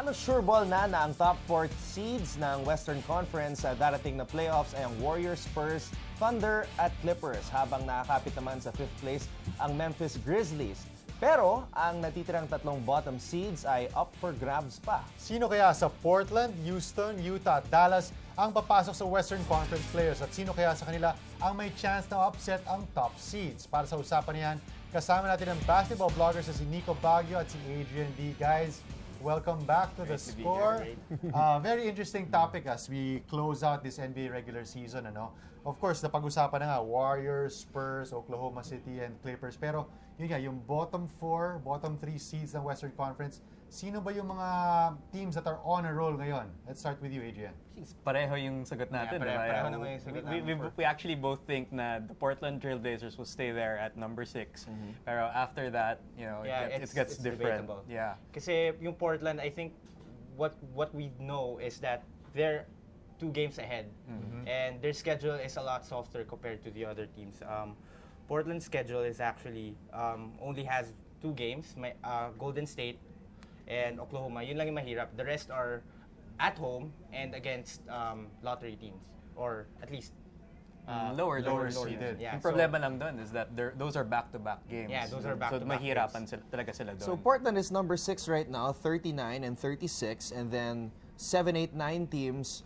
Halos sure ball na ang top 4 seeds ng Western Conference sa darating na playoffs ay ang Warriors, Spurs, Thunder at Clippers, habang nakakapit naman sa 5th place ang Memphis Grizzlies. Pero ang natitirang tatlong bottom seeds ay up for grabs pa. Sino kaya sa Portland, Houston, Utah at Dallas ang papasok sa Western Conference players? At sino kaya sa kanila ang may chance na upset ang top seeds? Para sa usapan niyan, kasama natin ang basketball vloggers na si Nico Baguio at si Adrian D. Guys, welcome back to The Score. Very interesting topic as we close out this NBA regular season. Of course, napag-usapan na nga, Warriors, Spurs, Oklahoma City, and Clippers. Pero yun nga, yung bottom 4, bottom 3 seeds ng Western Conference, sino ba yung mga teams that are on a roll ngayon? Let's start with you, Adrian. Pareho yung sagot natin. Pareho naman yung sagot natin. We actually both think na the Portland Trail Blazers will stay there at number 6. Pero after that, it gets different. Debatable. Yeah. Kasi yung Portland, I think what we know is that they're 2 games ahead. And their schedule is a lot softer compared to the other teams. Portland's schedule is actually only has 2 games, Golden State and Oklahoma. Yun lang yung mahirap. The rest are at home and against lottery teams, or at least lower seeded. Yeah, yung problema lang doon is that those are back-to-back games. Yeah, those are back-to-back So mahirapan talaga sila doon. So Portland is number 6 right now, 39 and 36, and then 7, 8, 9 teams,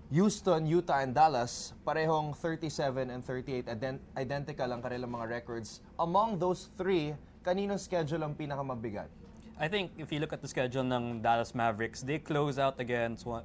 Houston, Utah, and Dallas, parehong 37 and 38, identical ang kanilang mga records. Among those 3, kaninong schedule ang pinakamabigat? I think if you look at the schedule ng Dallas Mavericks, they close out against 5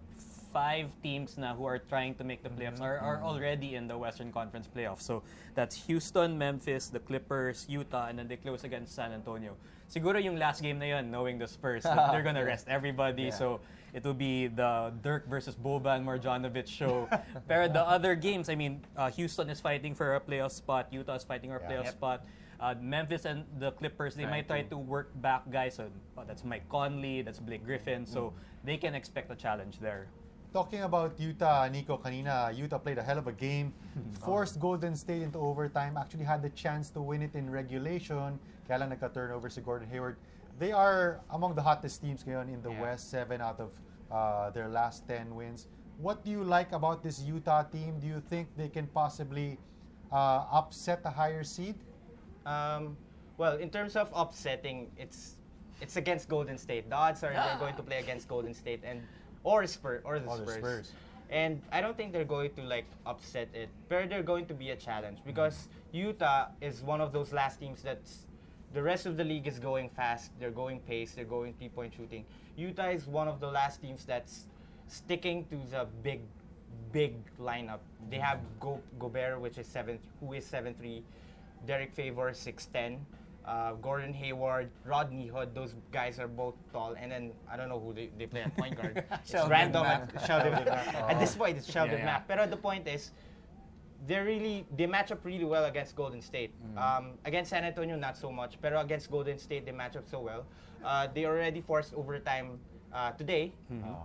teams na who are trying to make the playoffs, are already in the Western Conference playoffs. So that's Houston, Memphis, the Clippers, Utah, and then they close against San Antonio. Siguro yung last game na yun, knowing the Spurs, they're gonna rest everybody. Yeah. So it will be the Dirk versus Boban Marjanovic show. Pero the other games, I mean, Houston is fighting for a playoff spot, Utah is fighting for a playoff spot. Memphis and the Clippers, they might try to work back guys. So that's Mike Conley, that's Blake Griffin. So they can expect a challenge there. Talking about Utah, Nico, kanina, Utah played a hell of a game. Forced Golden State into overtime. Actually had the chance to win it in regulation. Kaya lang nagka-turnover si Gordon Hayward. They are among the hottest teams ngayon in the West, 7 out of their last 10 wins. What do you like about this Utah team? Do you think they can possibly upset a higher seed? Well, in terms of upsetting, it's against Golden State. The odds are they're going to play against Golden State or the Spurs. And I don't think they're going to upset it. But they're going to be a challenge because Utah is one of those last teams that's the rest of the league is going fast. They're going pace. They're going 3-point shooting. Utah is one of the last teams that's sticking to the big lineup. They have Gobert, who is 7'3", Derek Favors 6'10", Gordon Hayward, Rodney Hood. Those guys are both tall. And then I don't know who they play at point guard. It's random. At this point, it's Sheldon Mack. Pero the point is, they match up really well against Golden State. Against San Antonio, not so much. Pero against Golden State, they match up so well. They already forced overtime today.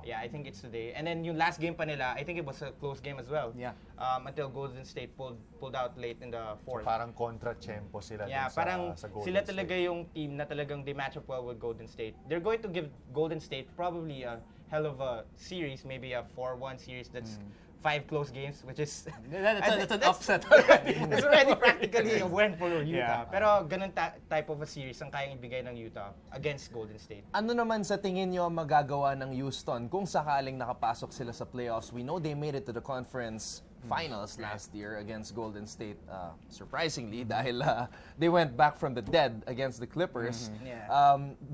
Yeah, I think it's today. And then yung last game pa nila, I think it was a close game as well. Yeah. Until Golden State pulled out late in the fourth. So parang kontra-tempo sila parang sa Golden sila State. talaga yung team na talagang they match up well with Golden State. They're going to give Golden State probably a hell of a series, maybe a 4-1 series that's 5 close games, which is that's an upset. It's already practically a win for Utah. Pero ganun type of a series ang kayang ibigay ng Utah against Golden State. Ano naman sa tingin nyo ang magagawa ng Houston kung sakaling nakapasok sila sa playoffs? We know they made it to the conference finals last year against Golden State, surprisingly, dahil they went back from the dead against the Clippers.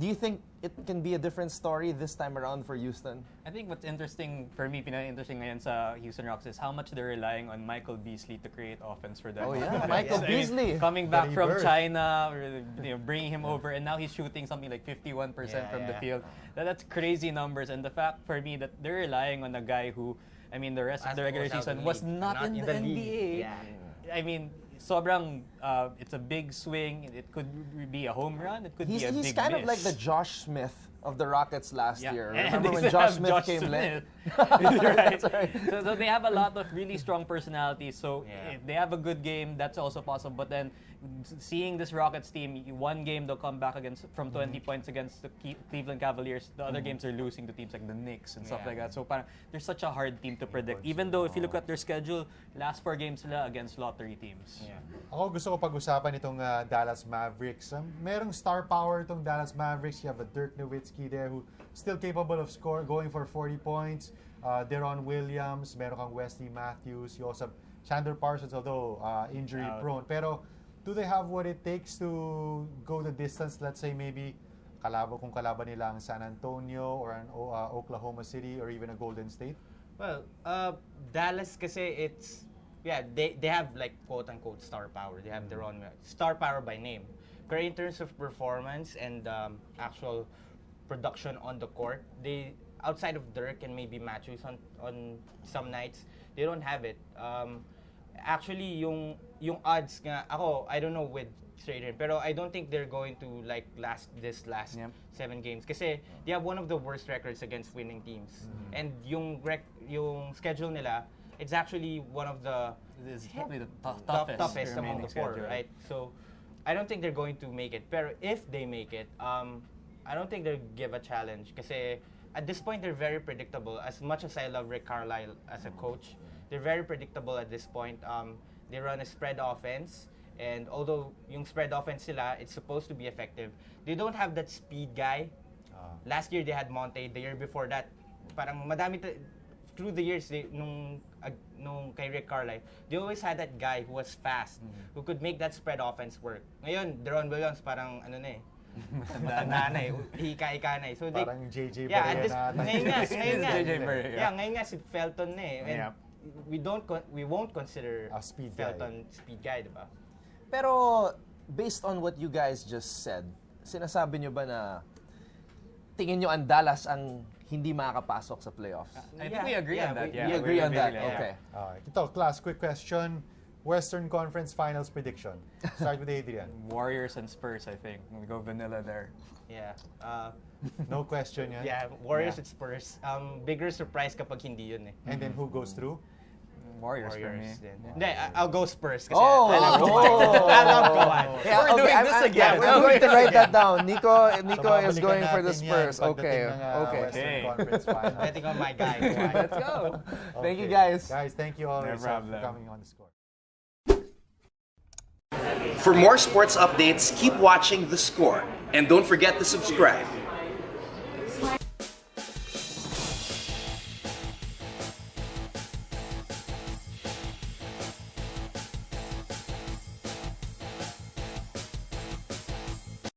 Do you think it can be a different story this time around for Houston? I think what's interesting for me, pinaka-interesting ngayon sa Houston Rockets is how much they're relying on Michael Beasley to create offense for them. Oh yeah, Michael Beasley. Coming back from China, bringing him over, and now he's shooting something like 51% from the field. That's crazy numbers, and the fact for me that they're relying on a guy who, I mean, the rest of the regular season was not in the NBA. Yeah. I mean, sobrang It's a big swing. It could be a home run. It could be a big He's kind miss. of like the Josh Smith of the Rockets last year. And Remember they when still Josh have Smith Josh came late? right. That's right. So they have a lot of really strong personalities. So Yeah. if they have a good game, that's also possible. But then seeing this Rockets team, one game they'll come back from 20 points against the Cleveland Cavaliers. The other games are losing to teams like the Knicks and stuff Yeah. like that. So parang, they're such a hard team to predict. Even though if you look at their schedule, last 4 games sila against lottery teams. Yeah. Ako gusto ko pag-usapan itong Dallas Mavericks. Merong star power itong Dallas Mavericks. You have a Dirk Nowitzki there who still capable of going for 40 points. Deron Williams, meron kang Wesley Matthews. You also have Chandler Parsons, although injury prone. Pero do they have what it takes to go the distance? Let's say maybe kung kalaban nila ang San Antonio or an Oklahoma City or even a Golden State? Well, Dallas kasi they have like quote unquote star power. They have their own star power by name. But in terms of performance and actual production on the court, they outside of Dirk and maybe Matthews on some nights, they don't have it. Actually, yung odds nga, I don't know with Adrian, pero I don't think they're going to like last 7 games kasi they have one of the worst records against winning teams. And yung schedule nila, it's actually one of the It's probably the toughest among the 4, schedule. right? So I don't think they're going to make it. Pero if they make it, I don't think they'll give a challenge kasi at this point they're very predictable. As much as I love Rick Carlisle as a coach, they're very predictable at this point. They run a spread offense, and although yung spread offense sila, it's supposed to be effective, they don't have that speed guy. Last year they had Monte. The year before that, parang madami through the years nung kay Rick Carlisle, they always had that guy who was fast, who could make that spread offense work. Ngayon, Deron Williams parang ano na eh. Tanda na eh. Hika-hika na eh. So Parang JJ Barea ngayon nga. JJ Barea. Ngayon nga si Felton na eh. And we won't consider a speed Felton speed guy, diba? Pero based on what you guys just said, sinasabi nyo ba na tingin nyo ang Dallas ang hindi makakapasok sa playoffs? I think we agree on that. We agree on that. Yeah. Okay. Ito, class, quick question. Western Conference Finals prediction. Start with Adrian. Warriors and Spurs, I think. We go vanilla there. Yeah. No question yan. Yeah, Warriors at Spurs. Bigger surprise kapag hindi yun eh. And then who goes through? Warriors for me. Din. Hindi, I'll go Spurs kasi Oh! I love Kawhi. I love Kawhi. Yeah, We're doing this again. We're going to write that down. Nico is babalikan going for the natin Spurs. yan Okay. pagdating ng, Okay. Western Conference Finals. Betting on my guy, Kawhi. Let's go. Thank you, Okay. guys. Guys, thank you always for problem. coming on the score. For more sports updates, keep watching The Score. And don't forget to subscribe.